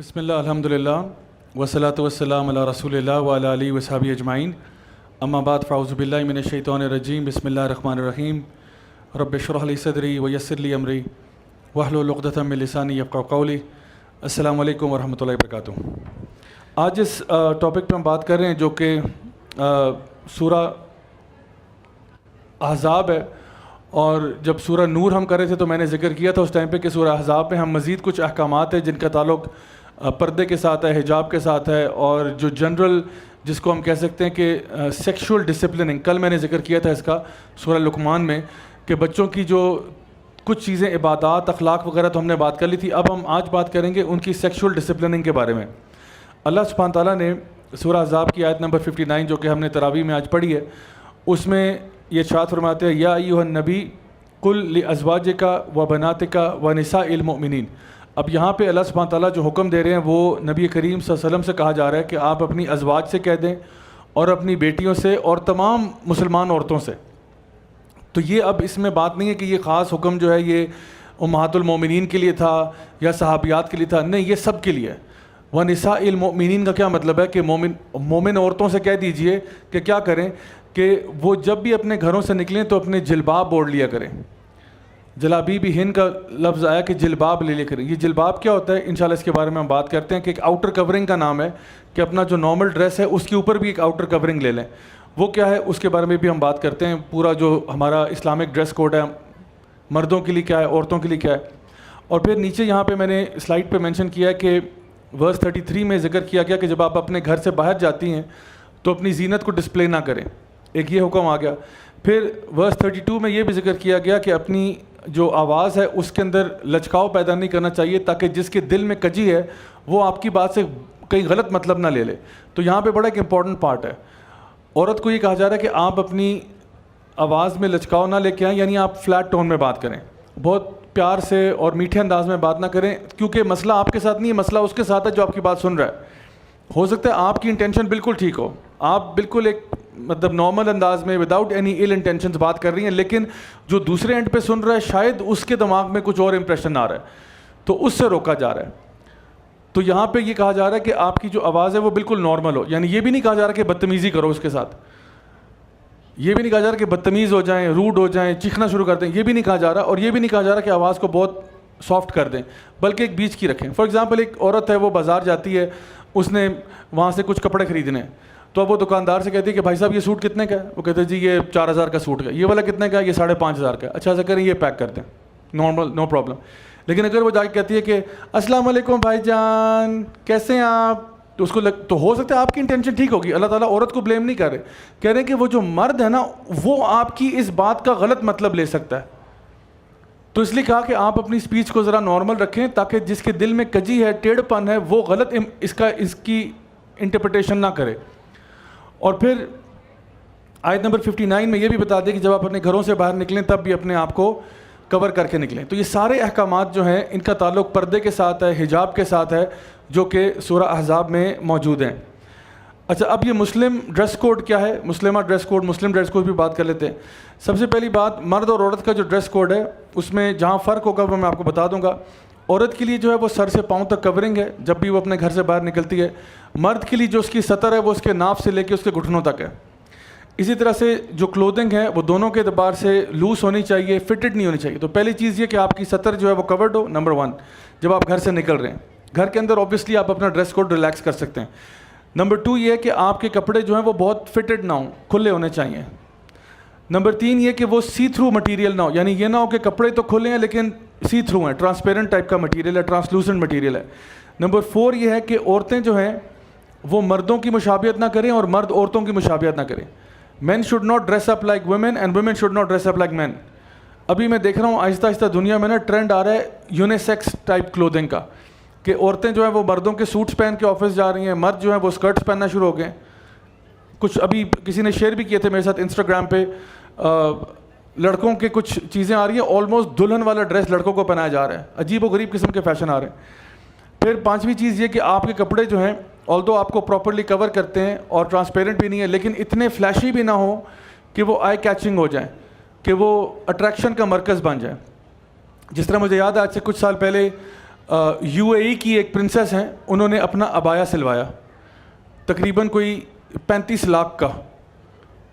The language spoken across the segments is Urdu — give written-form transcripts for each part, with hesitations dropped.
بسم اللہ الحمدللہ والصلاۃ والسلام علی رسول اللہ وعلی آلہ وصحبہ اجمعین، اما بعد فاعوذ باللہ من الشیطان الرجیم، بسم اللہ الرحمن الرحیم، رب اشرح لی صدری ویسر لی امری واحلل عقدۃ من لسانی یفقہوا قولی۔ السلام علیکم ورحمۃ اللہ وبرکاتہ۔ آج اس ٹاپک پہ ہم بات کر رہے ہیں جو کہ سورہ احزاب ہے، اور جب سورہ نور ہم کر رہے تھے تو میں نے ذکر کیا تھا اس ٹائم پہ کہ سورہ احزاب میں ہم مزید کچھ احکامات ہیں جن کا تعلق پردے کے ساتھ ہے، حجاب کے ساتھ ہے، اور جو جنرل جس کو ہم کہہ سکتے ہیں کہ سیکشول ڈسپلننگ، کل میں نے ذکر کیا تھا اس کا سورہ لقمان میں کہ بچوں کی جو کچھ چیزیں عبادات اخلاق وغیرہ تو ہم نے بات کر لی تھی۔ اب ہم آج بات کریں گے ان کی سیکشول ڈسپلننگ کے بارے میں۔ اللہ سبحانہ تعالیٰ نے سورہ احزاب کی آیت نمبر 59 جو کہ ہم نے تراویح میں آج پڑھی ہے، اس میں یہ ارشاد فرماتے ہیں یا ایھا النبی قل لازواجک و بناتک و نساء المؤمنین۔ اب یہاں پہ اللہ سبحانہ تعالیٰ جو حکم دے رہے ہیں وہ نبی کریم صلی اللہ علیہ وسلم سے کہا جا رہا ہے کہ آپ اپنی ازواج سے کہہ دیں اور اپنی بیٹیوں سے اور تمام مسلمان عورتوں سے۔ تو یہ اب اس میں بات نہیں ہے کہ یہ خاص حکم جو ہے یہ امہات المومنین کے لیے تھا یا صحابیات کے لیے تھا، نہیں، یہ سب کے لیے ہے۔ وَنِسَاءِ الْمُؤْمِنِينَ کا کیا مطلب ہے کہ مومن عورتوں سے کہہ دیجئے کہ کیا کریں کہ وہ جب بھی اپنے گھروں سے نکلیں تو اپنے جلباب اوڑھ لیا کریں۔ جلابیب ہند کا لفظ آیا کہ جلباب لے کریں۔ یہ جلباب کیا ہوتا ہے انشاءاللہ اس کے بارے میں ہم بات کرتے ہیں کہ ایک آؤٹر کورنگ کا نام ہے کہ اپنا جو نارمل ڈریس ہے اس کے اوپر بھی ایک آؤٹر کورنگ لے لیں۔ وہ کیا ہے اس کے بارے میں بھی ہم بات کرتے ہیں، پورا جو ہمارا اسلامک ڈریس کوڈ ہے مردوں کے لیے کیا ہے، عورتوں کے لیے کیا ہے۔ اور پھر نیچے یہاں پہ میں نے سلائڈ پہ مینشن کیا ہے کہ ورس 33 میں ذکر کیا گیا کہ جب آپ اپنے گھر سے باہر جاتی ہیں تو اپنی زینت کو ڈسپلے نہ کریں، ایک یہ حکم آ گیا۔ پھر ورس 32 میں یہ بھی ذکر کیا گیا کہ اپنی جو آواز ہے اس کے اندر لچکاؤ پیدا نہیں کرنا چاہیے تاکہ جس کے دل میں کجی ہے وہ آپ کی بات سے کہیں غلط مطلب نہ لے لے۔ تو یہاں پہ بڑا ایک امپورٹنٹ پارٹ ہے، عورت کو یہ کہا جا رہا ہے کہ آپ اپنی آواز میں لچکاؤ نہ لے کے آئیں، یعنی آپ فلیٹ ٹون میں بات کریں، بہت پیار سے اور میٹھے انداز میں بات نہ کریں، کیونکہ مسئلہ آپ کے ساتھ نہیں ہے، مسئلہ اس کے ساتھ ہے جو آپ کی بات سن رہا ہے۔ ہو سکتا ہے آپ کی انٹینشن بالکل ٹھیک ہو، آپ بالکل ایک مطلب نارمل انداز میں وداؤٹ اینی ایل انٹینشنز بات کر رہی ہیں، لیکن جو دوسرے اینڈ پہ سن رہا ہے شاید اس کے دماغ میں کچھ اور امپریشن آ رہا ہے، تو اس سے روکا جا رہا ہے۔ تو یہاں پہ یہ کہا جا رہا ہے کہ آپ کی جو آواز ہے وہ بالکل نارمل ہو، یعنی یہ بھی نہیں کہا جا رہا کہ بدتمیزی کرو اس کے ساتھ، یہ بھی نہیں کہا جا رہا کہ بدتمیز ہو جائیں، روڈ ہو جائیں، چیخنا شروع کر دیں، یہ بھی نہیں کہا جا رہا، اور یہ بھی نہیں کہا جا رہا کہ آواز کو بہت سافٹ کر دیں، بلکہ ایک بیچ کی رکھیں۔ فار ایگزامپل ایک عورت ہے وہ بازار جاتی ہے، اس نے وہاں سے کچھ کپڑے خریدنے ہیں، تو اب وہ دکاندار سے کہتی ہے کہ بھائی صاحب یہ سوٹ کتنے کا ہے؟ وہ کہتے ہیں جی یہ 4000 کا سوٹ ہے۔ یہ والا کتنے کا ہے؟ یہ 5500 کا ہے۔ اچھا ایسا کریں یہ پیک کر دیں، نارمل، نو پرابلم۔ لیکن اگر وہ جا کے کہتی ہے کہ السلام علیکم بھائی جان کیسے ہیں آپ، تو اس کو تو ہو سکتا ہے آپ کی انٹینشن ٹھیک ہوگی، اللہ تعالیٰ عورت کو بلیم نہیں کر رہے، کہہ رہے ہیں کہ وہ جو مرد ہے نا وہ آپ کی اس بات کا غلط مطلب لے سکتا ہے، تو اس لیے کہا کہ آپ اپنی اسپیچ کو ذرا نارمل رکھیں تاکہ جس کے دل میں کجی ہے، ٹیڑھ پن ہے، وہ غلط اس کی انٹرپریٹیشن نہ کرے۔ اور پھر آیت نمبر 59 میں یہ بھی بتا دیں کہ جب آپ اپنے گھروں سے باہر نکلیں تب بھی اپنے آپ کو کور کر کے نکلیں۔ تو یہ سارے احکامات جو ہیں ان کا تعلق پردے کے ساتھ ہے، حجاب کے ساتھ ہے، جو کہ سورہ احزاب میں موجود ہیں۔ اچھا اب یہ مسلم ڈریس کوڈ کیا ہے، مسلمہ ڈریس کوڈ، مسلم ڈریس کوڈ بھی بات کر لیتے ہیں۔ سب سے پہلی بات مرد اور عورت کا جو ڈریس کوڈ ہے اس میں جہاں فرق ہوگا وہ میں آپ کو بتا دوں گا۔ عورت کے لیے جو ہے وہ سر سے پاؤں تک کورنگ ہے جب بھی وہ اپنے گھر سے باہر نکلتی ہے، مرد کے لیے جو اس کی سطر ہے وہ اس کے ناف سے لے کے اس کے گھٹنوں تک ہے۔ اسی طرح سے جو کلودنگ ہے وہ دونوں کے اعتبار سے لوز ہونی چاہیے، فٹڈ نہیں ہونی چاہیے۔ تو پہلی چیز یہ کہ آپ کی سطر جو ہے وہ کورڈ ہو، نمبر 1، جب آپ گھر سے نکل رہے ہیں۔ گھر کے اندر اوبیسلی آپ اپنا ڈریس کوڈ ریلیکس کر سکتے ہیں۔ نمبر 2 یہ ہے کہ آپ کے کپڑے جو ہیں وہ بہت فٹڈ نہ ہوں، کھلے ہونے چاہیے۔ نمبر 3 یہ کہ وہ سی تھرو مٹیریل نہ ہو، یعنی یہ نہ ہو کہ کپڑے تو کھلے ہیں لیکن سی تھرو ہیں، ٹرانسپیرنٹ ٹائپ کا مٹیریل ہے، ٹرانسلوسنٹ مٹیریل ہے۔ نمبر 4 یہ ہے کہ عورتیں جو ہیں وہ مردوں کی مشابہت نہ کریں اور مرد عورتوں کی مشابہت نہ کریں۔ Men should not dress up like women and women should not dress up like men. ابھی میں دیکھ رہا ہوں آہستہ آہستہ دنیا میں نا ٹرینڈ آ رہا ہے یونیسیکس ٹائپ کلودنگ کا، کہ عورتیں جو ہیں وہ مردوں کے سوٹس پہن کے آفس جا رہی ہیں، مرد جو ہیں وہ اسکرٹس پہننا شروع ہو گئے۔ کچھ ابھی کسی نے شیئر بھی کیے تھے میرے ساتھ انسٹاگرام پہ، لڑکوں کے کچھ چیزیں آ رہی ہیں، آلموسٹ دلہن والا ڈریس لڑکوں کو پہنایا جا رہا ہے، عجیب و غریب قسم کے فیشن آ رہے ہیں۔ پھر 5ویں چیز یہ کہ آپ کے کپڑے جو ہیں آلدو آپ کو پراپرلی کور کرتے ہیں اور ٹرانسپیرنٹ بھی نہیں ہے، لیکن اتنے فلیشی بھی نہ ہوں کہ وہ آئی کیچنگ ہو جائیں، کہ وہ اٹریکشن کا مرکز بن جائے۔ جس طرح مجھے یاد ہے آج سے کچھ سال پہلے UAE کی ایک پرنسس ہیں, انہوں نے اپنا عبایا سلوایا تقریباً کوئی 35 لاکھ کا,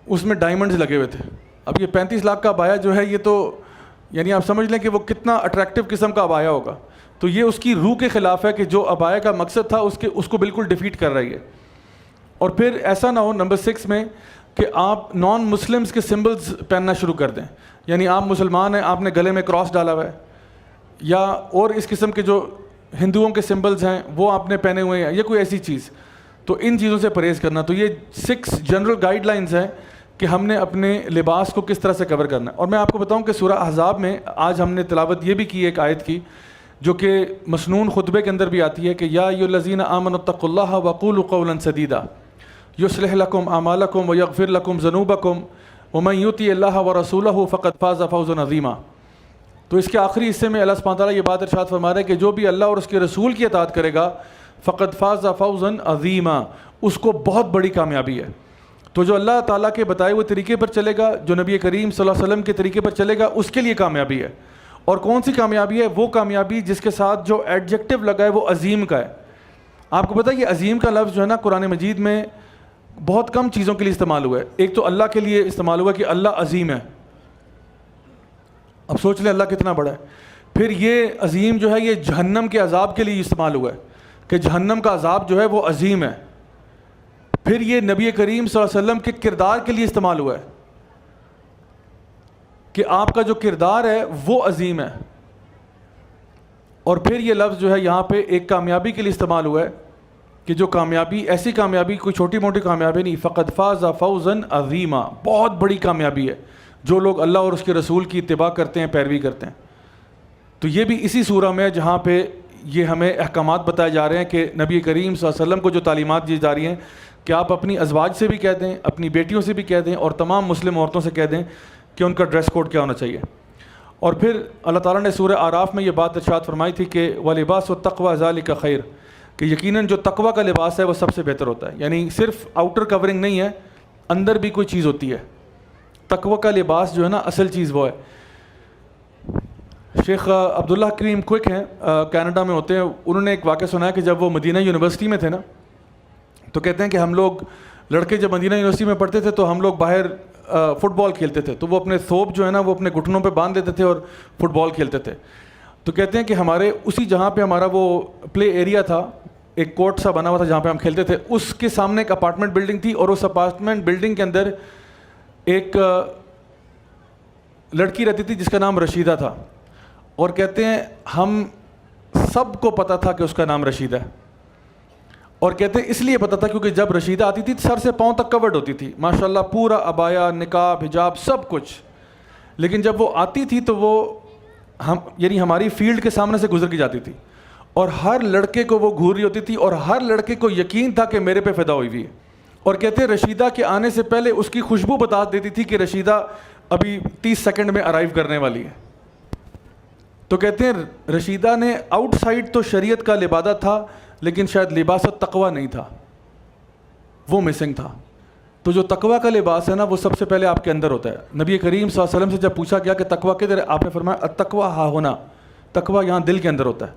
اس میں ڈائمنڈز لگے ہوئے تھے. اب یہ 35 لاکھ کا عبایا جو ہے یہ تو یعنی آپ سمجھ لیں کہ وہ کتنا اٹریکٹیو قسم کا عبایا ہوگا. تو یہ اس کی روح کے خلاف ہے کہ جو عبایا کا مقصد تھا اس کو بالکل ڈیفیٹ کر رہی ہے. اور پھر ایسا نہ ہو نمبر 6 میں کہ آپ نان مسلمز کے سمبلز پہننا شروع کر دیں. یعنی آپ مسلمان ہیں, آپ نے گلے میں کراس ڈالا ہوا ہے, یا اور اس قسم کے جو ہندوؤں کے سمبلز ہیں وہ آپ نے پہنے ہوئے ہیں, یا کوئی ایسی چیز. تو ان چیزوں سے پرہیز کرنا. تو یہ 6 جنرل گائیڈ لائنز ہیں کہ ہم نے اپنے لباس کو کس طرح سے کور کرنا ہے. اور میں آپ کو بتاؤں کہ سورہ احزاب میں آج ہم نے تلاوت یہ بھی کی ایک آیت کی جو کہ مسنون خطبے کے اندر بھی آتی ہے کہ یا ایھا الذین آمنوا اتقوا اللہ وقولوا قولا سدیدا یصلح لکم اعمالکم ویغفر لکم ذنوبکم ومن یطع اللہ ورسولہ فقد فاز فوزا عظیما. تو اس کے آخری حصے میں اللہ سبحانہ تعالیٰ یہ بات ارشاد فرما رہا ہے کہ جو بھی اللہ اور اس کے رسول کی اطاعت کرے گا فقد فاز فوزا عظیما, اس کو بہت بڑی کامیابی ہے. تو جو اللہ تعالیٰ کے بتائے ہوئے طریقے پر چلے گا, جو نبی کریم صلی اللہ علیہ وسلم کے طریقے پر چلے گا, اس کے لیے کامیابی ہے. اور کون سی کامیابی ہے؟ وہ کامیابی جس کے ساتھ جو ایڈجیکٹو لگا ہے وہ عظیم کا ہے. آپ کو پتہ ہے یہ عظیم کا لفظ جو ہے نا قرآن مجید میں بہت کم چیزوں کے لیے استعمال ہوا ہے. ایک تو اللہ کے لیے استعمال ہوا کہ اللہ عظیم ہے, اب سوچ لیں اللہ کتنا بڑا ہے. پھر یہ عظیم جو ہے یہ جہنم کے عذاب کے لیے استعمال ہوا ہے کہ جہنم کا عذاب جو ہے وہ عظیم ہے. پھر یہ نبی کریم صلی اللہ علیہ وسلم کے کردار کے لیے استعمال ہوا ہے کہ آپ کا جو کردار ہے وہ عظیم ہے. اور پھر یہ لفظ جو ہے یہاں پہ ایک کامیابی کے لیے استعمال ہوا ہے کہ جو کامیابی, ایسی کامیابی کوئی چھوٹی موٹی کامیابی نہیں, فقد فاز فوزا عظیما, بہت بڑی کامیابی ہے جو لوگ اللہ اور اس کے رسول کی اتباع کرتے ہیں, پیروی کرتے ہیں. تو یہ بھی اسی سورہ میں جہاں پہ یہ ہمیں احکامات بتائے جا رہے ہیں کہ نبی کریم صلی اللہ علیہ وسلم کو جو تعلیمات دی جا رہی ہیں کہ آپ اپنی ازواج سے بھی کہہ دیں, اپنی بیٹیوں سے بھی کہہ دیں, اور تمام مسلم عورتوں سے کہہ دیں کہ ان کا ڈریس کوڈ کیا ہونا چاہیے. اور پھر اللہ تعالیٰ نے سورہ اعراف میں یہ بات ارشاد فرمائی تھی کہ وَلِبَاسُ التَّقْوَىٰ ذَلِكَ خَيْرٌ, کہ یقیناً جو تقویٰ کا لباس ہے وہ سب سے بہتر ہوتا ہے. یعنی صرف آؤٹر کورنگ نہیں ہے, اندر بھی کوئی چیز ہوتی ہے. تقویٰ کا لباس جو ہے نا اصل چیز وہ ہے. شیخ عبداللہ کریم کوئک ہیں, کینیڈا میں ہوتے ہیں, انہوں نے ایک واقعہ سنایا کہ جب وہ مدینہ یونیورسٹی میں تھے نا تو کہتے ہیں کہ ہم لوگ لڑکے جب مدینہ یونیورسٹی میں پڑھتے تھے تو ہم لوگ باہر فٹ بال کھیلتے تھے, تو وہ اپنے ثوب جو ہے نا وہ اپنے گھٹنوں پہ باندھ دیتے تھے اور فٹ بال کھیلتے تھے. تو کہتے ہیں کہ ہمارے اسی جہاں پہ ہمارا وہ پلے ایریا تھا, ایک کورٹ سا بنا ہوا تھا جہاں پہ ہم کھیلتے تھے, اس کے سامنے ایک اپارٹمنٹ بلڈنگ تھی, اور اس اپارٹمنٹ بلڈنگ کے اندر ایک لڑکی رہتی تھی جس کا نام رشیدہ تھا. اور کہتے ہیں ہم سب کو پتہ تھا کہ اس کا نام رشیدہ ہے, اور کہتے ہیں اس لیے پتہ تھا کیونکہ جب رشیدہ آتی تھی سر سے پاؤں تک کورڈ ہوتی تھی, ماشاءاللہ پورا عبایا, نقاب, حجاب سب کچھ. لیکن جب وہ آتی تھی تو وہ یعنی ہماری فیلڈ کے سامنے سے گزر کے جاتی تھی, اور ہر لڑکے کو وہ گھور رہی ہوتی تھی, اور ہر لڑکے کو یقین تھا کہ میرے پہ فدا ہوئی ہوئی ہے. اور کہتے ہیں رشیدہ کے آنے سے پہلے اس کی خوشبو بتا دیتی تھی کہ رشیدہ ابھی 30 سیکنڈ میں ارائیو کرنے والی ہے. تو کہتے ہیں رشیدہ نے آؤٹ سائڈ تو شریعت کا لبادہ تھا لیکن شاید لباس التقویٰ نہیں تھا, وہ مسنگ تھا. تو جو تقویٰ کا لباس ہے نا وہ سب سے پہلے آپ کے اندر ہوتا ہے. نبی کریم صلی اللہ علیہ وسلم سے جب پوچھا گیا کہ تقویٰ کدھر ہے, آپ نے فرمایا التقویٰ ہاں ہونا, تقویٰ یہاں دل کے اندر ہوتا ہے.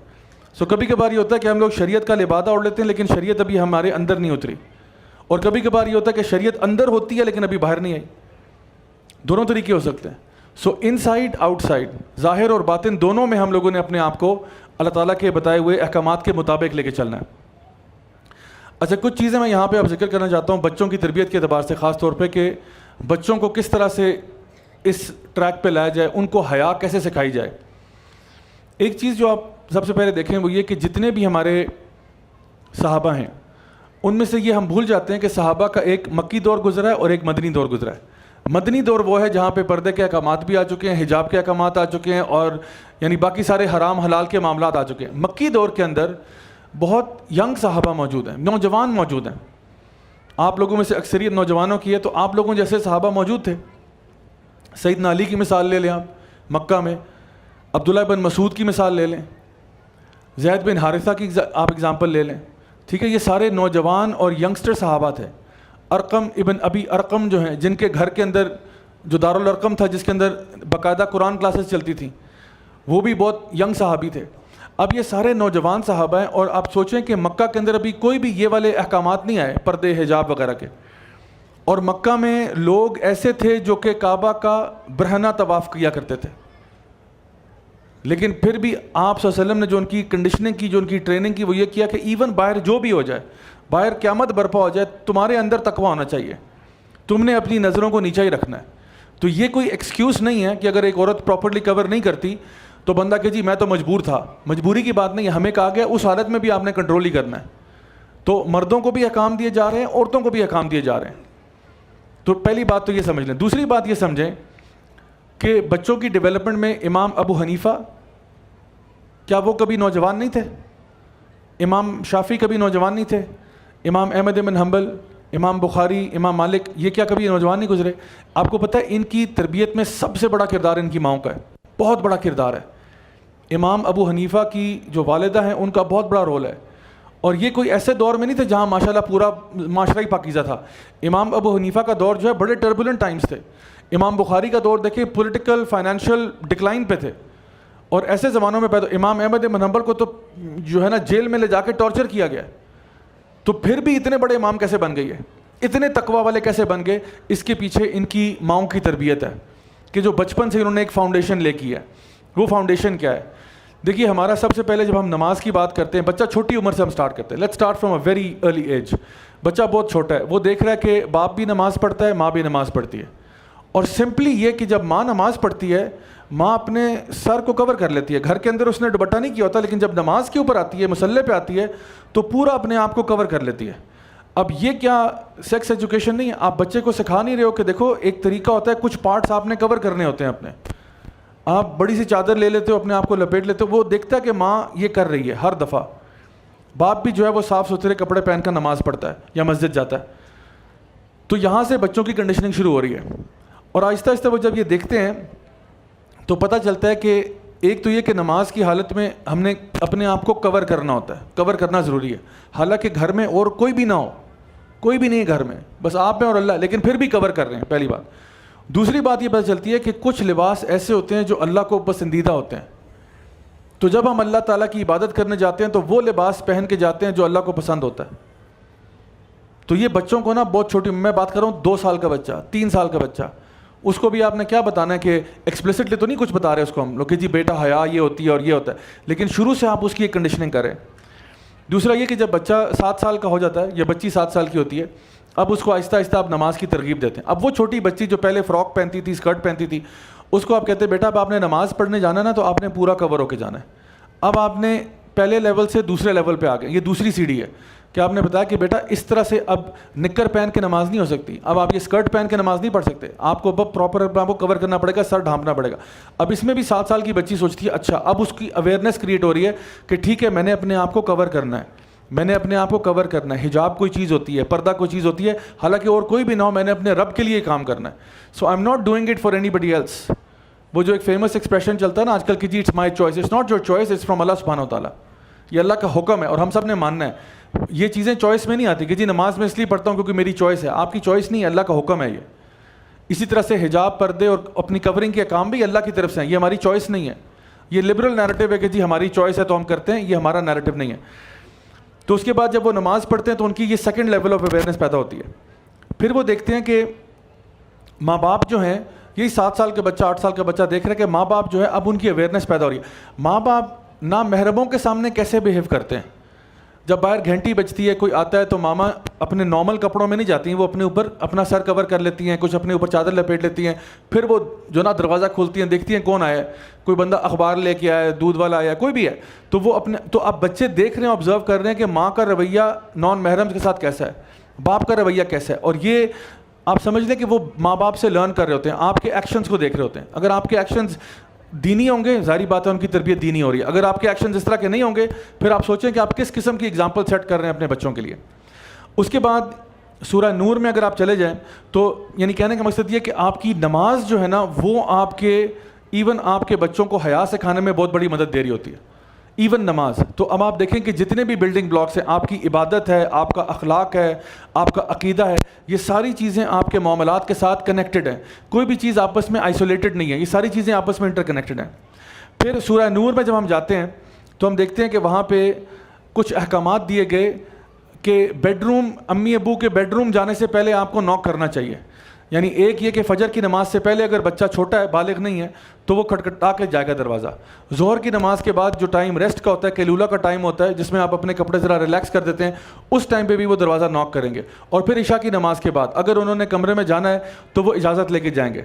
سو کبھی کبھار یہ ہوتا ہے کہ ہم لوگ شریعت کا لبادہ اوڑھ لیتے ہیں لیکن شریعت ابھی ہمارے اندر نہیں اتری, اور کبھی کبھار یہ ہوتا ہے کہ شریعت اندر ہوتی ہے لیکن ابھی باہر نہیں آئی. دونوں طریقے ہو سکتے ہیں. سو ان سائڈ آؤٹ سائڈ, ظاہر اور باطن دونوں میں ہم لوگوں نے اپنے آپ کو اللہ تعالیٰ کے بتائے ہوئے احکامات کے مطابق لے کے چلنا ہے. اچھا, کچھ چیزیں میں یہاں پہ اب ذکر کرنا چاہتا ہوں بچوں کی تربیت کے اعتبار سے, خاص طور پہ کہ بچوں کو کس طرح سے اس ٹریک پہ لایا جائے, ان کو حیا کیسے سکھائی جائے. ایک چیز جو آپ سب سے پہلے دیکھیں وہ یہ کہ جتنے بھی ہمارے صحابہ ہیں ان میں سے یہ ہم بھول جاتے ہیں کہ صحابہ کا ایک مکی دور گزرا ہے اور ایک مدنی دور گزرا ہے. مدنی دور وہ ہے جہاں پہ پردے کے احکامات بھی آ چکے ہیں, حجاب کے احکامات آ چکے ہیں, اور یعنی باقی سارے حرام حلال کے معاملات آ چکے ہیں. مکی دور کے اندر بہت ینگ صحابہ موجود ہیں, نوجوان موجود ہیں. آپ لوگوں میں سے اکثریت نوجوانوں کی ہے, تو آپ لوگوں جیسے صحابہ موجود تھے. سیدنا علی کی مثال لے لیں آپ مکہ میں, عبداللہ بن مسعود کی مثال لے لیں, زید بن حارثہ کی آپ اگزامپل لے لیں. ٹھیک ہے, یہ سارے نوجوان اور ینگسٹر صحابہ تھے. ارقم ابن ابی ارقم جو ہیں, جن کے گھر کے اندر جو دارالارقم تھا جس کے اندر باقاعدہ قرآن کلاسز چلتی تھیں, وہ بھی بہت ینگ صحابی تھے. اب یہ سارے نوجوان صحابہ ہیں، اور آپ سوچیں کہ مکہ کے اندر ابھی کوئی بھی یہ والے احکامات نہیں آئے پردے حجاب وغیرہ کے، اور مکہ میں لوگ ایسے تھے جو کہ کعبہ کا برہنہ طواف کیا کرتے تھے، لیکن پھر بھی آپ صلی اللہ علیہ وسلم نے جو ان کی کنڈیشننگ کی، جو ان کی ٹریننگ کی، وہ یہ کیا کہ ایون باہر جو بھی ہو جائے، باہر قیامت برپا ہو جائے، تمہارے اندر تقویٰ ہونا چاہیے، تم نے اپنی نظروں کو نیچا ہی رکھنا ہے۔ تو یہ کوئی ایکسکیوز نہیں ہے کہ اگر ایک عورت پراپرلی کور نہیں کرتی تو بندہ کہ جی میں تو مجبور تھا، مجبوری کی بات نہیں ہے، ہمیں کہا گیا اس حالت میں بھی آپ نے کنٹرول ہی کرنا ہے۔ تو مردوں کو بھی احکام دیے جا رہے ہیں، عورتوں کو بھی احکام دیے جا رہے ہیں۔ تو پہلی بات تو یہ سمجھ لیں۔ دوسری بات یہ سمجھیں کہ بچوں کی ڈیولپمنٹ میں امام ابو حنیفہ، کیا وہ کبھی نوجوان نہیں تھے؟ امام شافعی کبھی نوجوان نہیں تھے؟ امام احمد بن حنبل، امام بخاری، امام مالک، یہ کیا کبھی نوجوان نہیں گزرے؟ آپ کو پتہ ہے ان کی تربیت میں سب سے بڑا کردار ان کی ماؤں کا ہے، بہت بڑا کردار ہے۔ امام ابو حنیفہ کی جو والدہ ہیں ان کا بہت بڑا رول ہے، اور یہ کوئی ایسے دور میں نہیں تھے جہاں ماشاءاللہ پورا معاشرہ ہی پاکیزہ تھا۔ امام ابو حنیفہ کا دور جو ہے بڑے ٹربولنٹ ٹائمز تھے۔ امام بخاری کا دور دیکھیں پولیٹیکل فائنینشیل ڈکلائن پہ تھے، اور ایسے زمانوں میں پیدا۔ امام احمد بن حنبل کو تو جو ہے نا جیل میں لے جا کے ٹارچر کیا گیا، تو پھر بھی اتنے بڑے امام کیسے بن گئی ہے، اتنے تقویٰ والے کیسے بن گئے؟ اس کے پیچھے ان کی ماؤں کی تربیت ہے کہ جو بچپن سے انہوں نے ایک فاؤنڈیشن لے کی ہے۔ وہ فاؤنڈیشن کیا ہے؟ دیکھیے ہمارا سب سے پہلے جب ہم نماز کی بات کرتے ہیں، بچہ چھوٹی عمر سے ہم سٹارٹ کرتے ہیں، let's start from a very early age. بچہ بہت چھوٹا ہے، وہ دیکھ رہا ہے کہ باپ بھی نماز پڑھتا ہے، ماں بھی نماز پڑھتی ہے، اور سمپلی یہ کہ جب ماں نماز پڑھتی ہے، ماں اپنے سر کو کور کر لیتی ہے، گھر کے اندر اس نے دوپٹہ نہیں کیا ہوتا، لیکن جب نماز کے اوپر آتی ہے، مصلی پہ آتی ہے، تو پورا اپنے آپ کو کور کر لیتی ہے۔ اب یہ کیا سیکس ایجوکیشن نہیں ہے؟ آپ بچے کو سکھا نہیں رہے ہو کہ دیکھو ایک طریقہ ہوتا ہے، کچھ پارٹس آپ نے کور کرنے ہوتے ہیں اپنے۔ آپ بڑی سی چادر لے لیتے ہو، اپنے آپ کو لپیٹ لیتے ہو، وہ دیکھتا ہے کہ ماں یہ کر رہی ہے ہر دفعہ۔ باپ بھی جو ہے وہ صاف ستھرے کپڑے پہن کر نماز پڑھتا ہے یا مسجد جاتا ہے۔ تو یہاں سے بچوں کی کنڈیشننگ شروع ہو رہی ہے، اور آہستہ آہستہ وہ جب یہ دیکھتے ہیں تو پتہ چلتا ہے کہ ایک تو یہ کہ نماز کی حالت میں ہم نے اپنے آپ کو کور کرنا ہوتا ہے، کور کرنا ضروری ہے، حالانکہ گھر میں اور کوئی بھی نہ ہو، کوئی بھی نہیں ہے گھر میں، بس آپ میں اور اللہ، لیکن پھر بھی کور کر رہے ہیں، پہلی بات۔ دوسری بات یہ پتہ چلتی ہے کہ کچھ لباس ایسے ہوتے ہیں جو اللہ کو پسندیدہ ہوتے ہیں، تو جب ہم اللہ تعالیٰ کی عبادت کرنے جاتے ہیں تو وہ لباس پہن کے جاتے ہیں جو اللہ کو پسند ہوتا ہے۔ تو یہ بچوں کو نا بہت چھوٹی، میں بات کر رہا ہوں 2 سال کا بچہ، 3 سال کا بچہ، اس کو بھی آپ نے کیا بتانا ہے کہ ایکسپلیسٹلی تو نہیں کچھ بتا رہے اس کو ہم لوگ کہ جی بیٹا حیا یہ ہوتی ہے اور یہ ہوتا ہے، لیکن شروع سے آپ اس کی ایک کنڈیشننگ کریں۔ دوسرا یہ کہ جب بچہ 7 سال کا ہو جاتا ہے یا بچی 7 سال کی ہوتی ہے، اب اس کو آہستہ آہستہ آپ نماز کی ترغیب دیتے ہیں۔ اب وہ چھوٹی بچی جو پہلے فراک پہنتی تھی، اسکرٹ پہنتی تھی، اس کو آپ کہتے ہیں بیٹا اب آپ نے نماز پڑھنے جانا نا تو آپ نے پورا کور ہو کے جانا ہے۔ اب آپ نے پہلے لیول سے دوسرے لیول پہ آ گئے، یہ دوسری سیڑھی ہے کہ آپ نے بتایا کہ بیٹا اس طرح سے اب نکر پہن کے نماز نہیں ہو سکتی، اب آپ یہ اسکرٹ پہن کے نماز نہیں پڑھ سکتے، آپ کو اب پراپر آپ کو کور کرنا پڑے گا، سر ڈھانپنا پڑے گا۔ اب اس میں بھی 7 سال کی بچی سوچتی ہے اچھا اب اس کی اویئرنیس کریٹ ہو رہی ہے کہ ٹھیک ہے میں نے اپنے آپ کو کور کرنا ہے، میں نے اپنے آپ کو کور کرنا ہے، حجاب کوئی چیز ہوتی ہے، پردہ کوئی چیز ہوتی ہے، حالانکہ اور کوئی بھی نہ ہو، میں نے اپنے رب کے لیے کام کرنا ہے۔ So I am not doing it for anybody else. وہ جو ایک فیمس ایکسپریشن چلتا ہے نا آج کل کی، جی it's my choice, it's not your choice, it's from Allah سبحانہ و تعالیٰ۔ یہ اللہ کا حکم ہے اور ہم سب نے ماننا ہے۔ یہ چیزیں چوائس میں نہیں آتی کہ جی نماز میں اس لیے پڑھتا ہوں کیونکہ میری چوائس ہے، آپ کی چوائس نہیں ہے، اللہ کا حکم ہے یہ۔ اسی طرح سے حجاب، پردے اور اپنی کورنگ کے کام بھی اللہ کی طرف سے ہیں، یہ ہماری چوائس نہیں ہے۔ یہ لبرل نیریٹو ہے کہ جی ہماری چوائس ہے تو ہم کرتے ہیں، یہ ہمارا نیریٹو نہیں ہے۔ تو اس کے بعد جب وہ نماز پڑھتے ہیں تو ان کی یہ سیکنڈ لیول آف اویئرنیس پیدا ہوتی ہے۔ پھر وہ دیکھتے ہیں کہ ماں باپ جو ہیں، یہی 7 سال کا بچہ 8 سال کا بچہ دیکھ رہا ہے کہ ماں باپ جو ہے اب ان کی اویئرنیس پیدا ہو رہی ہے۔ ماں باپ نامحرموں کے سامنے کیسے بیہیو کرتے ہیں؟ جب باہر گھنٹی بجتی ہے، کوئی آتا ہے تو ماما اپنے نارمل کپڑوں میں نہیں جاتی ہیں، وہ اپنے اوپر اپنا سر کور کر لیتی ہیں، کچھ اپنے اوپر چادر لپیٹ لیتی ہیں، پھر وہ جو نا دروازہ کھولتی ہیں، دیکھتی ہیں کون آیا ہے، کوئی بندہ اخبار لے کے آیا ہے، دودھ والا آیا ہے، کوئی بھی ہے، تو وہ اپنے تو اب بچے دیکھ رہے ہیں، آبزرو کر رہے ہیں کہ ماں کا رویہ نان محرم کے ساتھ کیسا ہے، باپ کا رویہ کیسا ہے، اور یہ آپ سمجھ لیں کہ وہ ماں باپ سے لرن کر رہے ہوتے ہیں، آپ کے ایکشنز کو دیکھ رہے ہوتے ہیں۔ اگر آپ کے ایکشنز دینی ہوں گے، ظاہری بات ہے ان کی تربیت دینی ہو رہی ہے۔ اگر آپ کے ایکشنز اس طرح کے نہیں ہوں گے، پھر آپ سوچیں کہ آپ کس قسم کی اگزامپل سیٹ کر رہے ہیں اپنے بچوں کے لیے۔ اس کے بعد سورہ نور میں اگر آپ چلے جائیں تو یعنی کہنے کا مقصد یہ کہ آپ کی نماز جو ہے نا وہ آپ کے ایون آپ کے بچوں کو حیا سکھانے میں بہت بڑی مدد دے رہی ہوتی ہے، ایون نماز۔ تو اب آپ دیکھیں کہ جتنے بھی بلڈنگ بلاکس ہیں، آپ کی عبادت ہے، آپ کا اخلاق ہے، آپ کا عقیدہ ہے، یہ ساری چیزیں آپ کے معاملات کے ساتھ کنیکٹڈ ہیں، کوئی بھی چیز آپس میں آئسولیٹڈ نہیں ہے، یہ ساری چیزیں آپس میں انٹر کنیکٹڈ ہیں۔ پھر سورہ نور میں جب ہم جاتے ہیں تو ہم دیکھتے ہیں کہ وہاں پہ کچھ احکامات دیے گئے کہ بیڈ روم، امی ابو کے بیڈ روم جانے سے پہلے آپ کو ناک کرنا چاہیے. یعنی ایک یہ کہ فجر کی نماز سے پہلے اگر بچہ چھوٹا ہے، بالغ نہیں ہے، تو وہ کھٹکھٹا کے جائے گا دروازہ. ظہر کی نماز کے بعد جو ٹائم ریسٹ کا ہوتا ہے، قیلولہ کا ٹائم ہوتا ہے، جس میں آپ اپنے کپڑے ذرا ریلیکس کر دیتے ہیں، اس ٹائم پہ بھی وہ دروازہ ناک کریں گے. اور پھر عشاء کی نماز کے بعد اگر انہوں نے کمرے میں جانا ہے تو وہ اجازت لے کے جائیں گے.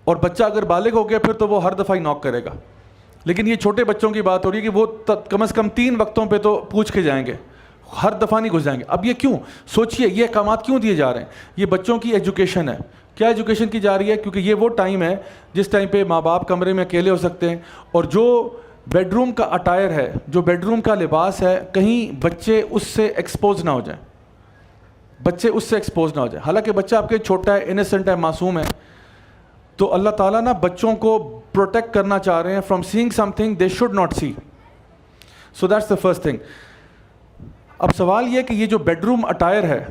اور بچہ اگر بالغ ہو گیا پھر تو وہ ہر دفعہ ہی ناک کرے گا. لیکن یہ چھوٹے بچوں کی بات ہو رہی ہے کہ وہ کم از کم 3 وقتوں پہ تو پوچھ کے جائیں گے، ہر دفعہ نہیں گھس جائیں گے. اب یہ کیوں؟ سوچئے یہ احکامات کیوں دیے جا رہے ہیں؟ یہ بچوں کی ایجوکیشن ہے. کیا ایجوکیشن کی جا رہی ہے؟ کیونکہ یہ وہ ٹائم ہے جس ٹائم پہ ماں باپ کمرے میں اکیلے ہو سکتے ہیں، اور جو بیڈ روم کا اٹائر ہے، جو بیڈ روم کا لباس ہے، کہیں بچے اس سے ایکسپوز نہ ہو جائیں، بچے اس سے ایکسپوز نہ ہو جائیں. حالانکہ بچہ آپ کے چھوٹا ہے، انیسنٹ ہے، معصوم ہے، تو اللہ تعالیٰ نا بچوں کو پروٹیکٹ کرنا چاہ رہے ہیں from seeing something they should not see. So that's the first thing. اب سوال یہ کہ یہ جو بیڈ روم اٹائر ہے،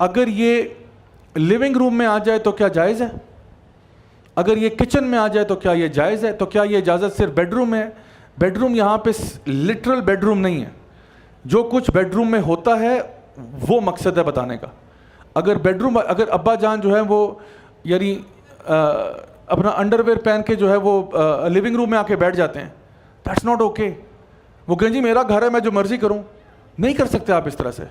اگر یہ لیونگ روم میں آ جائے تو کیا جائز ہے؟ اگر یہ کچن میں آ جائے تو کیا یہ جائز ہے؟ تو کیا یہ اجازت صرف بیڈ روم ہے؟ بیڈ روم یہاں پہ لٹرل بیڈ روم نہیں ہے. جو کچھ بیڈ روم میں ہوتا ہے وہ مقصد ہے بتانے کا. اگر بیڈ روم، اگر ابا جان جو ہے وہ یعنی اپنا انڈر ویئر پہن کے جو ہے وہ لیونگ روم میں آ کے بیٹھ جاتے ہیں، دیٹس ناٹ اوکے. وہ کہیں جی میرا گھر ہے، میں جو مرضی کروں. نہیں کر سکتے آپ اس طرح سے.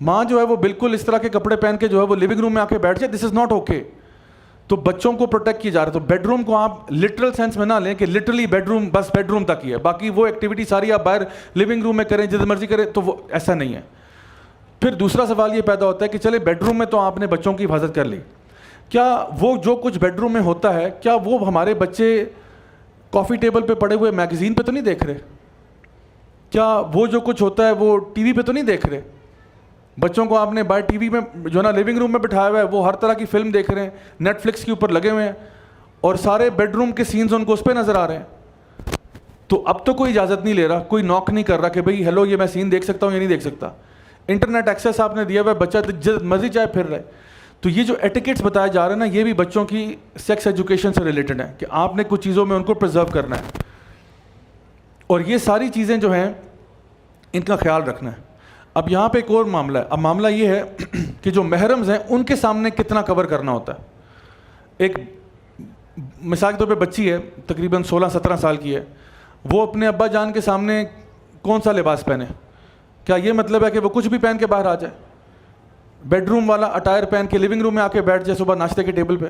ماں جو ہے وہ بالکل اس طرح کے کپڑے پہن کے جو ہے وہ لیونگ روم میں آ کے بیٹھ جائے، دس از ناٹ اوکے. تو بچوں کو پروٹیکٹ کیا جا رہا ہے. تو بیڈ روم کو آپ لٹرل سینس میں نہ لیں کہ لٹرلی بیڈ روم بس بیڈ روم تک ہی ہے، باقی وہ ایکٹیویٹی ساری آپ باہر لیونگ روم میں کریں، جس مرضی کریں، تو وہ ایسا نہیں ہے. پھر دوسرا سوال یہ پیدا ہوتا ہے کہ چلے بیڈ روم میں تو آپ نے بچوں کی حفاظت کر لی، کیا وہ جو کچھ بیڈ روم میں ہوتا ہے، کیا وہ ہمارے بچے کافی ٹیبل پہ پڑے ہوئے میگزین پہ تو نہیں دیکھ رہے؟ کیا وہ جو کچھ ہوتا ہے وہ ٹی وی پہ تو نہیں دیکھ رہے؟ بچوں کو آپ نے باہر ٹی وی میں جو نا لیونگ روم میں بٹھایا ہوا ہے، وہ ہر طرح کی فلم دیکھ رہے ہیں، نیٹ فلکس کے اوپر لگے ہوئے ہیں، اور سارے بیڈ روم کے سینز ان کو اس پہ نظر آ رہے ہیں. تو اب تو کوئی اجازت نہیں لے رہا، کوئی ناک نہیں کر رہا کہ بھئی ہیلو یہ میں سین دیکھ سکتا ہوں یا نہیں دیکھ سکتا. انٹرنیٹ ایکسیس آپ نے دیا ہوا ہے، بچہ جب مرضی چاہے پھر رہے. تو یہ جو ایٹیکیٹس بتائے جا رہے ہیں نا، یہ بھی بچوں کی سیکس ایجوکیشن سے ریلیٹڈ ہے کہ آپ نے کچھ چیزوں میں ان کو پرزرو کرنا ہے، اور یہ ساری چیزیں جو ہیں ان کا خیال رکھنا ہے. اب یہاں پہ ایک اور معاملہ ہے. اب معاملہ یہ ہے کہ جو محرمز ہیں ان کے سامنے کتنا کور کرنا ہوتا ہے. ایک مثال کے طور پہ بچی ہے، تقریباً 16-17 سال کی ہے، وہ اپنے ابا جان کے سامنے کون سا لباس پہنے؟ کیا یہ مطلب ہے کہ وہ کچھ بھی پہن کے باہر آ جائے؟ بیڈ روم والا اٹائر پہن کے لیونگ روم میں آ کے بیٹھ جائے صبح ناشتے کے ٹیبل پہ؟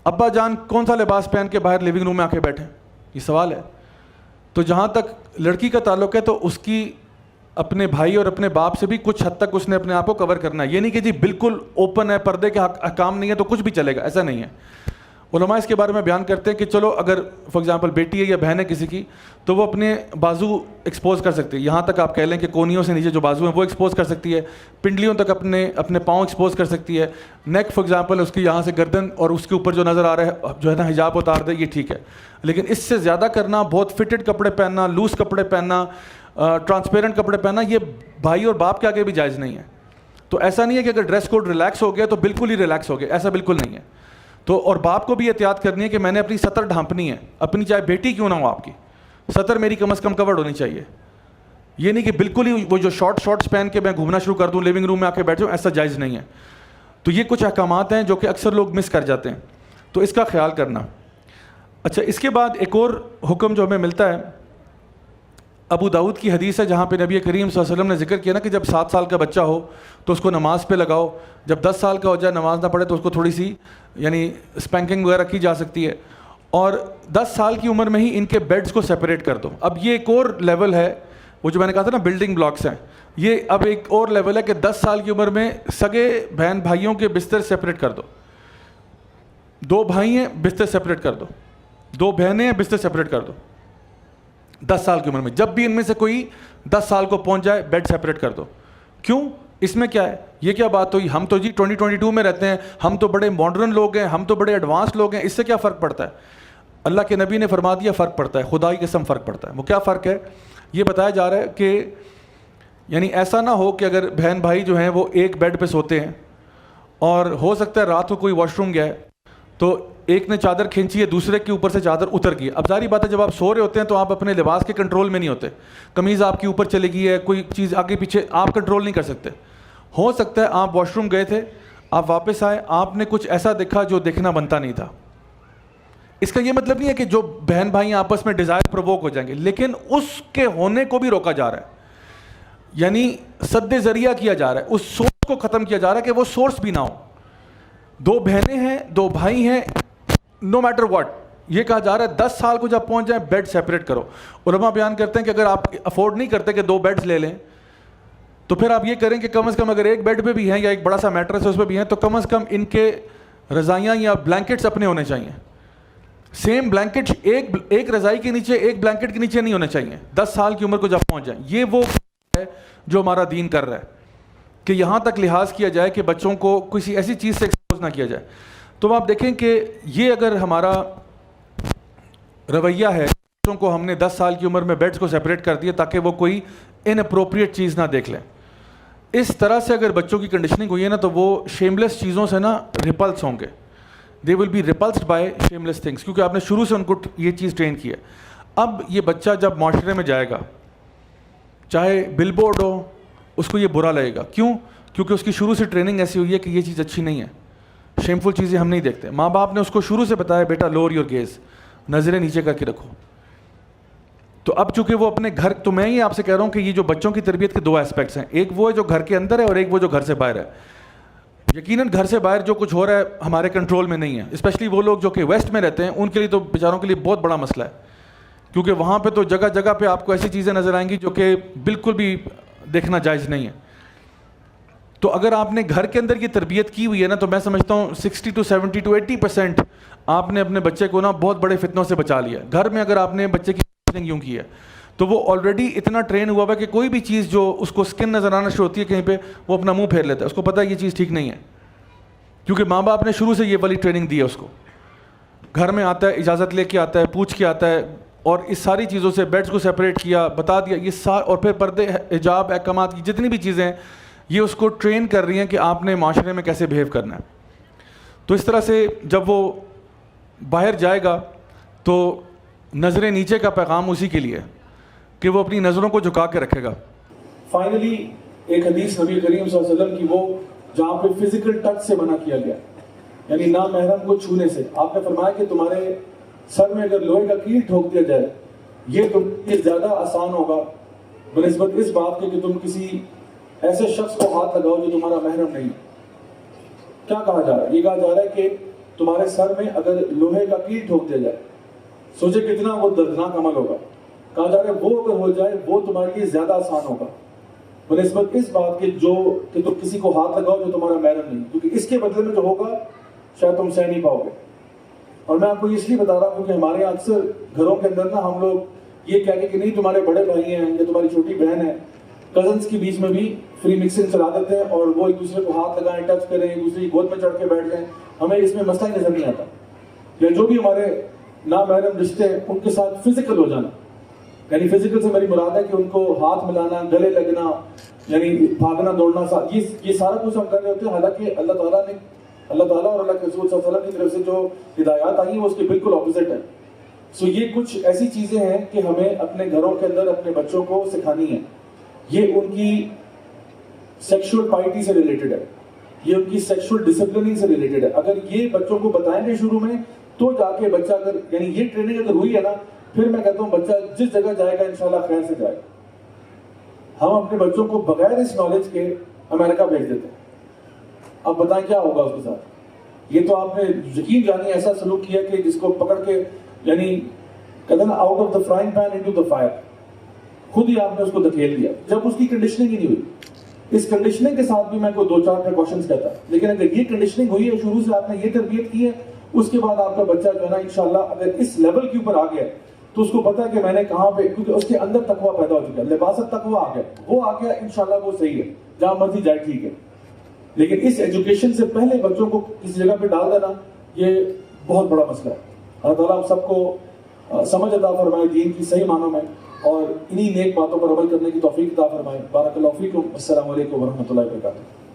ابا جان کون سا لباس پہن کے باہر لیونگ روم میں آ کے بیٹھیں؟ یہ سوال ہے. تو جہاں تک لڑکی کا تعلق ہے تو اس کی اپنے بھائی اور اپنے باپ سے بھی کچھ حد تک اس نے اپنے آپ کو کور کرنا ہے. یہ نہیں کہ جی بالکل اوپن ہے، پردے کے احکام نہیں ہے تو کچھ بھی چلے گا، ایسا نہیں ہے. علماء اس کے بارے میں بیان کرتے ہیں کہ چلو اگر فار ایگزامپل بیٹی ہے یا بہن ہے کسی کی، تو وہ اپنے بازو ایکسپوز کر سکتی ہے. یہاں تک آپ کہہ لیں کہ کونیوں سے نیچے جو بازو ہیں وہ ایکسپوز کر سکتی ہے، پنڈلیوں تک اپنے پاؤں ایکسپوز کر سکتی ہے. نیک فار ایگزامپل اس کی یہاں سے گردن اور اس کے اوپر جو نظر آ رہا ہے جو ہے نا حجاب اتار دے، یہ ٹھیک ہے. لیکن اس سے زیادہ کرنا، بہت فٹڈ کپڑے پہننا، لوز کپڑے پہننا، ٹرانسپیرنٹ کپڑے پہننا، یہ بھائی اور باپ کے آگے بھی جائز نہیں ہے. تو ایسا نہیں ہے کہ اگر ڈریس کوڈ ریلیکس ہو گیا تو بالکل ہی ریلیکس ہو گیا، ایسا بالکل نہیں ہے. تو اور باپ کو بھی احتیاط کرنی ہے کہ میں نے اپنی سطر ڈھانپنی ہے، اپنی چاہے بیٹی کیوں نہ ہو آپ کی، سطر میری کم از کم کورڈ ہونی چاہیے. یہ نہیں کہ بالکل ہی وہ جو شارٹس پہن کے میں گھومنا شروع کر دوں، لیونگ روم میں آ کے بیٹھ جاؤں، ایسا جائز نہیں ہے. تو یہ کچھ احکامات ہیں جو کہ اکثر لوگ مس کر جاتے ہیں، تو اس کا خیال کرنا. اچھا، اس کے بعد ایک اور حکم جو ہمیں ملتا ہے، ابو داؤد کی حدیث ہے جہاں پہ نبی کریم صلی اللہ علیہ وسلم نے ذکر کیا نا کہ جب 7 سال کا بچہ ہو تو اس کو نماز پہ لگاؤ، جب 10 سال کا ہو جائے نماز نہ پڑھے تو اس کو تھوڑی سی یعنی اسپینکنگ وغیرہ کی جا سکتی ہے، اور 10 سال کی عمر میں ہی ان کے بیڈز کو سیپریٹ کر دو. اب یہ ایک اور لیول ہے، وہ جو میں نے کہا تھا نا بلڈنگ بلاکس ہیں، یہ اب ایک اور لیول ہے کہ 10 سال کی عمر میں سگے بہن بھائیوں کے بستر سیپریٹ کر دو. 2 بھائی ہیں بستر سیپریٹ کر دو، 2 بہنیں ہیں بستر سیپریٹ کر دو. 10 سال کی عمر میں جب بھی ان میں سے کوئی 10 سال کو پہنچ جائے بیڈ سیپریٹ کر دو. کیوں؟ اس میں کیا ہے؟ یہ کیا بات ہوئی؟ ہم تو جی 2022 میں رہتے ہیں، ہم تو بڑے ماڈرن لوگ ہیں، ہم تو بڑے ایڈوانس لوگ ہیں، اس سے کیا فرق پڑتا ہے؟ اللہ کے نبی نے فرما دیا فرق پڑتا ہے، خدا کی قسم فرق پڑتا ہے. وہ کیا فرق ہے؟ یہ بتایا جا رہا ہے کہ یعنی ایسا نہ ہو کہ اگر بہن بھائی جو ہیں وہ ایک بیڈ پہ سوتے ہیں اور ہو سکتا ہے رات کو کوئی واش روم گیا ہے تو ایک نے چادر کھینچی ہے, دوسرے کے اوپر سے چادر اتر گئی. اب ظاہری بات ہے جب آپ سو رہے ہوتے ہیں تو آپ اپنے لباس کے کنٹرول میں نہیں ہوتے, قمیض آپ کے اوپر چلے گئی ہے, کوئی چیز آگے پیچھے آپ کنٹرول نہیں کر سکتے. ہو سکتا ہے آپ واش روم گئے تھے, آپ واپس آئے, آپ نے کچھ ایسا دیکھا جو دیکھنا بنتا نہیں تھا. اس کا یہ مطلب نہیں ہے کہ جو بہن بھائی آپس میں ڈیزائر پرووک ہو جائیں گے, لیکن اس کے ہونے کو بھی روکا جا رہا ہے, یعنی سد ذریعہ کیا جا رہا ہے, اس سورس کو ختم کیا جا رہا ہے کہ وہ سورس بھی نہ ہو. دو بہنیں ہیں, دو بھائی ہیں, نو میٹر واٹ, یہ کہا جا رہا ہے 10 سال کو جب پہنچ جائیں بیڈ سیپریٹ کرو. علماء بیان کرتے ہیں کہ اگر آپ افورڈ نہیں کرتے کہ 2 بیڈز لے لیں تو پھر آپ یہ کریں کہ کم از کم اگر ایک بیڈ پہ بھی ہیں یا ایک بڑا سا میٹرس ہے اس پہ بھی ہیں تو کم از کم ان کے رضائیاں یا بلینکٹس اپنے ہونے چاہیے. سیم بلینکٹ ایک رضائی کے نیچے ایک بلینکٹ کے نیچے نہیں ہونے چاہیے 10 سال کی عمر کو جب پہنچ جائیں. یہ وہ ہے جو ہمارا دین کر رہا ہے کہ یہاں تک لحاظ کیا جائے کہ بچوں کو کسی ایسی چیز سے ایکسپوز نہ کیا جائے. تو آپ دیکھیں کہ یہ اگر ہمارا رویہ ہے, بچوں کو ہم نے 10 سال کی عمر میں بیڈز کو سیپریٹ کر دیا تاکہ وہ کوئی ان اپروپریٹ چیز نہ دیکھ لیں. اس طرح سے اگر بچوں کی کنڈیشننگ ہوئی ہے نا تو وہ شیملیس چیزوں سے نا ریپلس ہوں گے, they will be replaced by shameless things, کیونکہ آپ نے شروع سے ان کو یہ چیز ٹرین کی ہے. اب یہ بچہ جب معاشرے میں جائے گا, چاہے بل بورڈ ہو, اس کو یہ برا لگے گا. کیوں؟ کیونکہ اس کی شروع سے ٹریننگ ایسی ہوئی ہے کہ یہ چیز اچھی نہیں ہے, شیمفل چیزیں ہم نہیں دیکھتے. ماں باپ نے اس کو شروع سے بتایا بیٹا لوور یور گیز, نظریں نیچے کر کے رکھو. تو اب چونکہ وہ اپنے گھر, تو میں یہ آپ سے کہہ رہا ہوں کہ یہ جو بچوں کی تربیت کے 2 ایسپیکٹس ہیں, ایک وہ ہے جو گھر کے اندر ہے اور ایک وہ جو گھر سے باہر ہے. یقیناً گھر سے باہر جو کچھ ہو رہا ہے ہمارے کنٹرول میں نہیں ہے, اسپیشلی وہ لوگ جو کہ ویسٹ میں رہتے ہیں, ان کے لیے تو بیچاروں کے لیے بہت بڑا مسئلہ ہے, کیونکہ وہاں پہ تو جگہ جگہ پہ آپ کو ایسی چیزیں نظر آئیں گی جو کہ بالکل بھی دیکھنا جائز نہیں ہے. تو اگر آپ نے گھر کے اندر یہ تربیت کی ہوئی ہے نا تو میں سمجھتا ہوں 60 to 70 to 80% آپ نے اپنے بچے کو نا بہت بڑے فتنوں سے بچا لیا. گھر میں اگر آپ نے بچے کی یوں کی ہے تو وہ آلریڈی اتنا ٹرین ہوا ہوا کہ کوئی بھی چیز جو اس کو اسکن نظر آنا شروع ہوتی ہے کہیں پہ, وہ اپنا منہ پھیر لیتا ہے, اس کو پتہ ہے یہ چیز ٹھیک نہیں ہے, کیونکہ ماں باپ نے شروع سے یہ والی ٹریننگ دی ہے اس کو. گھر میں آتا ہے, اجازت لے کے آتا ہے, پوچھ کے آتا ہے, اور اس ساری چیزوں سے بیڈز کو سیپریٹ کیا, بتا دیا یہ اور پھر پردے, حجاب, احکامات کی جتنی بھی چیزیں ہیں یہ اس کو ٹرین کر رہی ہیں کہ آپ نے معاشرے میں کیسے بہیو کرنا ہے. تو اس طرح سے جب وہ باہر جائے گا تو نظریں نیچے کا پیغام اسی کے لیے کہ وہ اپنی نظروں کو جھکا کے رکھے گا. فائنلی ایک حدیث نبی کریم صلی اللہ علیہ وسلم کی, وہ جہاں پہ فزیکل ٹچ سے منع کیا گیا, یعنی نامحرم کو چھونے سے. آپ نے فرمایا کہ تمہارے سر میں اگر لوہے کا کیل ٹھوک دیا جائے یہ تم یہ زیادہ آسان ہوگا بنسبت اس بات کے کہ تم کسی ایسے شخص کو ہاتھ لگاؤ جو تمہارا محرم نہیں. کیا کہا جا رہا ہے؟ یہ کہا جا رہا ہے کہ تمہارے سر میں اگر لوہے کا کیل ٹھوک دیا جائے, سوچے کتنا وہ دردناک عمل ہوگا. کہا جا رہا ہے وہ اگر ہو جائے وہ تمہارے لیے زیادہ آسان ہوگا بنسبت اس بات کے کہ تم کسی کو ہاتھ لگاؤ جو تمہارا محرم نہیں, کیونکہ اس کے بدلے میں جو ہوگا شاید تم سہ نہیں پاؤ گے. اور میں آپ کو اس لیے بتا رہا ہوں کہ ہمارے یہاں اکثر گھروں کے اندر نا ہم لوگ یہ کہہ کے کہ نہیں تمہارے بڑے بھائی ہیں یا تمہاری چھوٹی بہن ہے, کزنس کے بیچ میں بھی فری مکسنگ چلا دیتے ہیں اور وہ ایک دوسرے کو ہاتھ لگائیں, ٹچ کریں, ایک دوسرے کی گود میں چڑھ کے بیٹھ جائیں. ہمیں اس میں مسئلہ ہی نظر نہیں آتا. یا جو بھی ہمارے نامحرم رشتے ہیں ان کے ساتھ فزیکل ہو جانا, یعنی فزیکل سے میری مراد ہے کہ ان کو ہاتھ ملانا, گلے لگنا, یعنی بھاگنا دوڑنا, یہ سارا کچھ ہم کر رہے ہوتے ہیں. حالانکہ اللہ تعالیٰ اور اللہ کے رسول صلی اللہ علیہ وسلم کی طرف سے جو ہدایات آئی ہیں وہ اس کے بالکل اپوزٹ ہے. سو یہ کچھ ایسی چیزیں ہیں کہ ہمیں اپنے گھروں کے اندر اپنے بچوں کو سکھانی ہے. یہ ان کی سیکشول پائٹی سے ریلیٹڈ ہے, یہ ان کی سیکشول ڈسپلننگ سے ریلیٹڈ ہے. اگر یہ بچوں کو بتائیں گے شروع میں تو جا کے بچہ اگر یعنی یہ ٹریننگ اگر ہوئی ہے نا, پھر میں کہتا ہوں بچہ جس جگہ جائے گا انشاءاللہ خیر سے جائے گا. ہم اپنے بچوں کو بغیر اس نالج کے امریکہ بھیج دیتے ہیں. اب بتائیں کیا ہوگا اس کے ساتھ. یہ تو آپ نے یقین جانی ایسا سلوک کیا کہ جس کو پکڑ کے یعنی کہتے ہیں نا out of the frying pan into the fire, خود ہی آپ نے اس کو دھکیل دیا جب اس کی کنڈیشننگ ہی نہیں ہوئی. اس کنڈیشننگ کے ساتھ بھی میں کوئی 2-4 پریکاشنز کہتا ہے, لیکن اگر یہ کنڈیشننگ ہوئی ہے, شروع سے آپ نے یہ تربیت کی ہے, اس کے بعد آپ کا بچہ جو ہے نا انشاءاللہ اگر اس لیول کے اوپر آ گیا تو اس کو پتا ہے کہ میں نے کہاں پہ, کیونکہ اس کے اندر تقویٰ پیدا ہو چکا ہے, لباس تقویٰ آ گیا, وہ آ گیا انشاءاللہ وہ صحیح ہے, جہاں مرضی جائے ٹھیک ہے. لیکن اس ایجوکیشن سے پہلے بچوں کو کسی جگہ پہ ڈال دینا یہ بہت بڑا مسئلہ ہے. اللہ تعالیٰ آپ سب کو سمجھ عطا فرمائے دین کی صحیح معنوں میں, اور انہی نیک باتوں پر عمل کرنے کی توفیق عطا فرمائے. بارک اللہ فیکم. السلام علیکم ورحمۃ اللہ وبرکاتہ.